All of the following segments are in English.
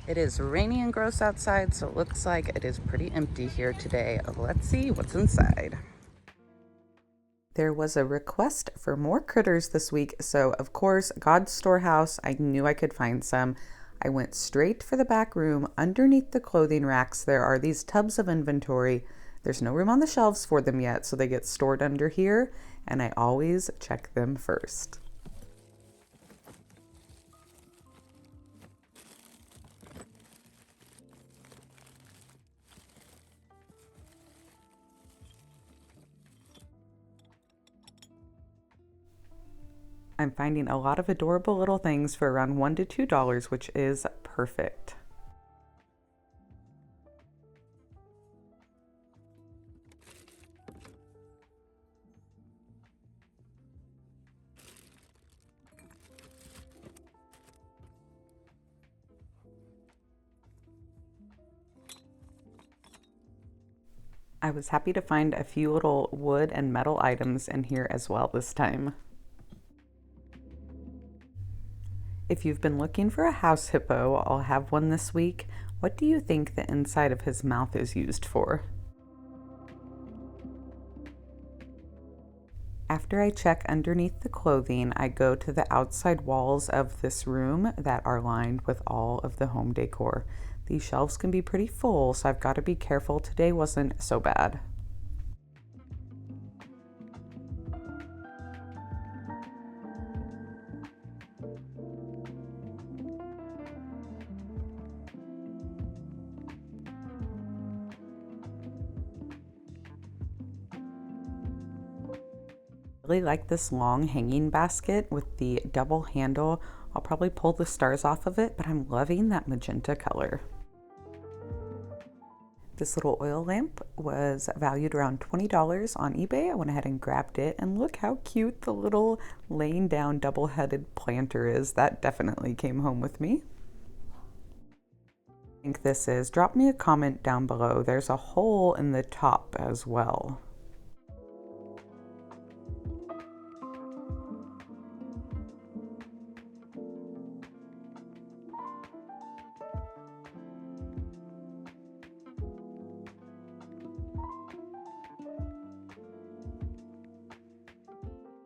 It is rainy and gross outside, so it looks like it is pretty empty here today. Let's see what's inside. There was a request for more critters this week, so of course, God's Storehouse, I knew I could find some. I went straight for the back room. Underneath the clothing racks, there are these tubs of inventory. There's no room on the shelves for them yet, so they get stored under here, and I always check them first. I'm finding a lot of adorable little things for around $1 to $2, which is perfect. I was happy to find a few little wood and metal items in here as well this time. If you've been looking for a house hippo, I'll have one this week. What do you think the inside of his mouth is used for? After I check underneath the clothing, I go to the outside walls of this room that are lined with all of the home decor. These shelves can be pretty full, so I've got to be careful. Today wasn't so bad. Really like this long hanging basket with the double handle. I'll probably pull the stars off of it, but I'm loving that magenta color. This little oil lamp was valued around $20 on eBay. I went ahead and grabbed it, and look how cute the little laying down double-headed planter is. That definitely came home with me. I think this is. Drop me a comment down below. There's a hole in the top as well.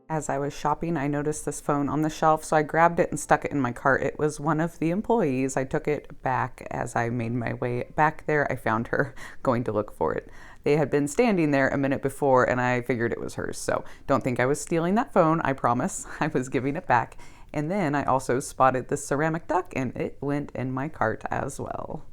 As I was shopping, I noticed this phone on the shelf, so I grabbed it and stuck it in my cart. It was one of the employees. I took it back as I made my way back there. I found her going to look for it. They had been standing there a minute before, and I figured it was hers. So don't think I was stealing that phone, I promise. I was giving it back. And then I also spotted this ceramic duck, and it went in my cart as well.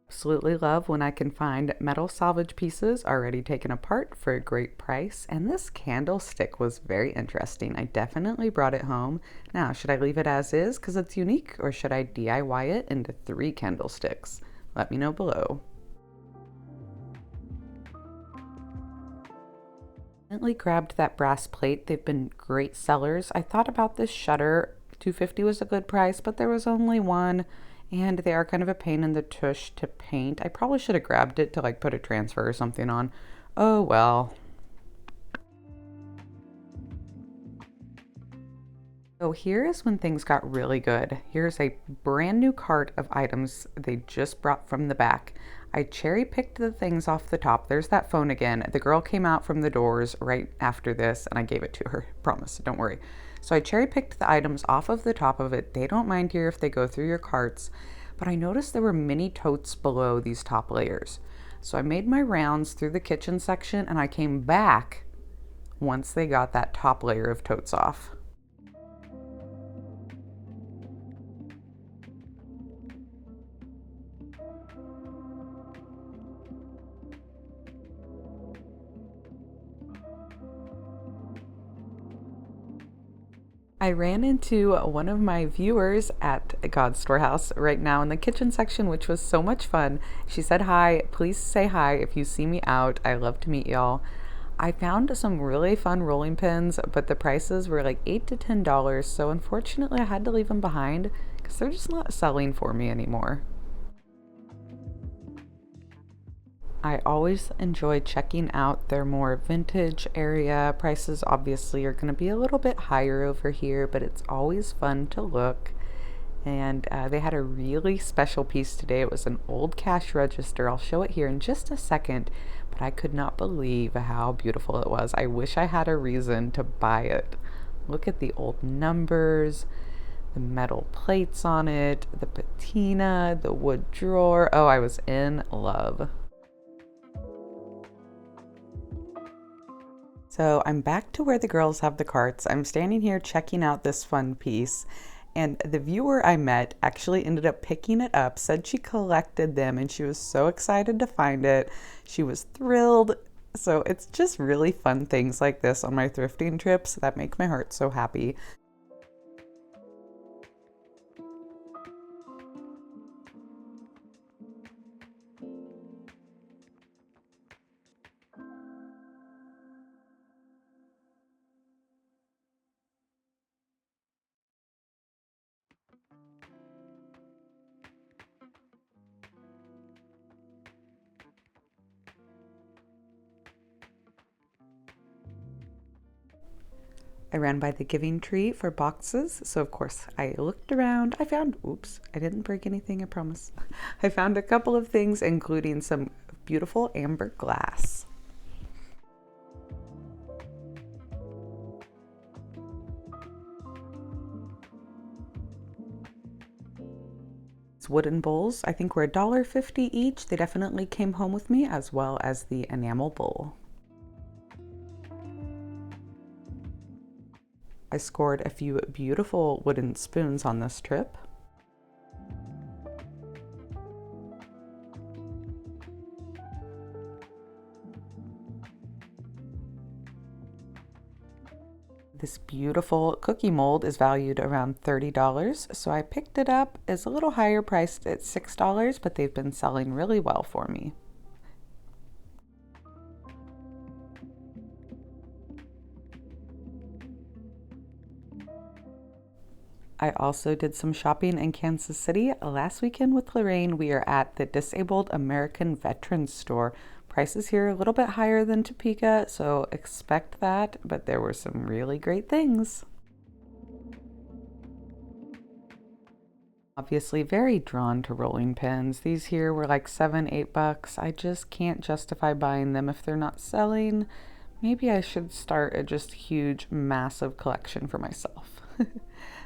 Absolutely love when I can find metal salvage pieces already taken apart for a great price, and this candlestick was very interesting. I definitely brought it home. Now, should I leave it as is because it's unique, or should I DIY it into 3 candlesticks? Let me know below. Definitely grabbed that brass plate. They've been great sellers. I thought about this shutter. $2.50 was a good price, but there was only one. And they are kind of a pain in the tush to paint. I probably should have grabbed it to like put a transfer or something on. Oh well. So here is when things got really good. Here's a brand new cart of items they just brought from the back. I cherry picked the things off the top. There's that phone again. The girl came out from the doors right after this and I gave it to her. Promise, don't worry. So I cherry picked the items off of the top of it. They don't mind here if they go through your carts, but I noticed there were mini totes below these top layers. So I made my rounds through the kitchen section and I came back once they got that top layer of totes off. I ran into one of my viewers at God's Storehouse right now in the kitchen section, which was so much fun. She said hi. Please say hi if you see me out. I love to meet y'all. I found some really fun rolling pins, but the prices were like $8 to $10, so unfortunately I had to leave them behind because they're just not selling for me anymore. I always enjoy checking out their more vintage area. Prices obviously are going to be a little bit higher over here, but it's always fun to look. And they had a really special piece today. It was an old cash register. I'll show it here in just a second, but I could not believe how beautiful it was. I wish I had a reason to buy it. Look at the old numbers, the metal plates on it, the patina, the wood drawer. Oh, I was in love. So I'm back to where the girls have the carts. I'm standing here checking out this fun piece, and the viewer I met actually ended up picking it up, said she collected them, and she was so excited to find it. She was thrilled. So it's just really fun things like this on my thrifting trips that make my heart so happy. I ran by the giving tree for boxes, so of course I looked around. I found, oops, I didn't break anything, I promise. I found a couple of things, including some beautiful amber glass. These wooden bowls, I think were $1.50 each. They definitely came home with me, as well as the enamel bowl. I scored a few beautiful wooden spoons on this trip. This beautiful cookie mold is valued around $30, so I picked it up. It's a little higher priced at $6, but they've been selling really well for me. I also did some shopping in Kansas City. Last weekend with Lorraine, we are at the Disabled American Veterans Store. Prices here are a little bit higher than Topeka, so expect that, but there were some really great things. Obviously very drawn to rolling pins. These here were like $7, $8. I just can't justify buying them if they're not selling. Maybe I should start a just huge, massive collection for myself.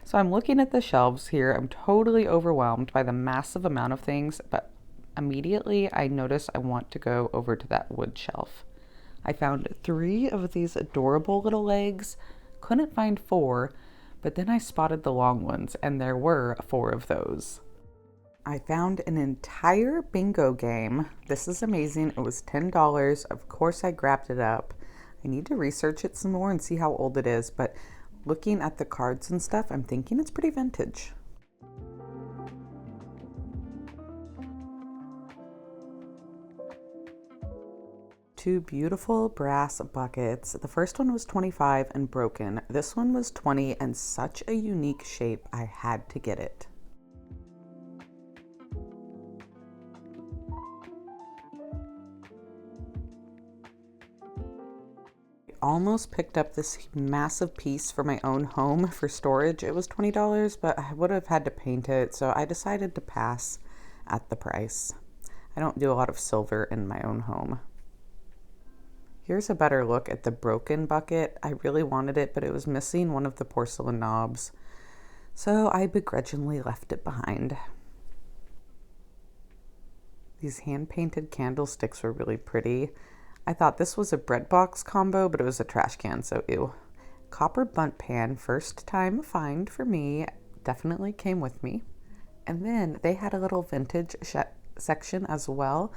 So I'm looking at the shelves here. I'm totally overwhelmed by the massive amount of things, but immediately I notice I want to go over to that wood shelf. I found 3 of these adorable little legs, couldn't find 4, but then I spotted the long ones, and there were 4 of those. I found an entire bingo game. This is amazing. It was $10. Of course I grabbed it up. I need to research it some more and see how old it is, but looking at the cards and stuff, I'm thinking it's pretty vintage. Two beautiful brass buckets. The first one was 25 and broken. This one was 20 and such a unique shape, I had to get it. Almost picked up this massive piece for my own home for storage. It was $20, but I would have had to paint it, so I decided to pass at the price. I don't do a lot of silver in my own home. Here's a better look at the broken bucket. I really wanted it, but it was missing one of the porcelain knobs, so I begrudgingly left it behind. These hand-painted candlesticks were really pretty. I thought this was a bread box combo, but it was a trash can, so ew. Copper bunt pan, first time find for me, definitely came with me. And then they had a little vintage section as well.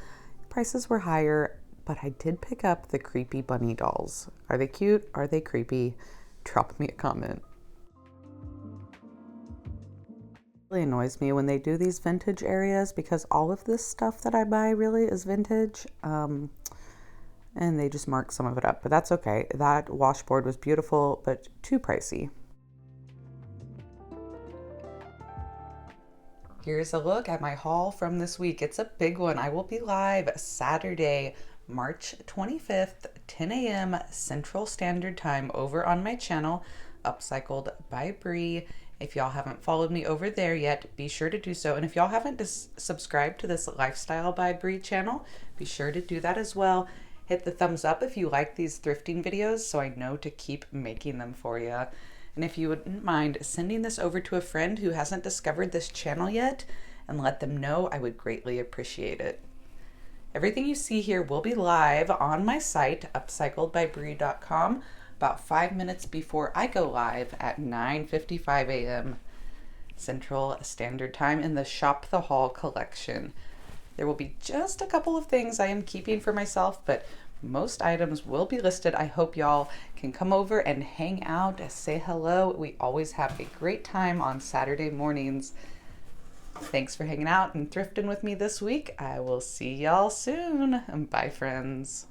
Prices were higher, but I did pick up the creepy bunny dolls. Are they cute? Are they creepy? Drop me a comment. It really annoys me when they do these vintage areas because all of this stuff that I buy really is vintage. And they just mark some of it up, but that's okay. That washboard was beautiful, but too pricey. Here's a look at my haul from this week. It's a big one. I will be live Saturday, March 25th, 10 a.m. Central Standard Time over on my channel, Upcycled by Bree. If y'all haven't followed me over there yet, be sure to do so. And if y'all haven't subscribed to this Lifestyle by Bree channel, be sure to do that as well. Hit the thumbs up if you like these thrifting videos so I know to keep making them for you. And if you wouldn't mind sending this over to a friend who hasn't discovered this channel yet and let them know, I would greatly appreciate it. Everything you see here will be live on my site, upcycledbybree.com, about 5 minutes before I go live at 9:55 a.m. Central Standard Time in the Shop the Haul collection. There will be just a couple of things I am keeping for myself, but most items will be listed. I hope y'all can come over and hang out, say hello. We always have a great time on Saturday mornings. Thanks for hanging out and thrifting with me this week. I will see y'all soon. Bye, friends.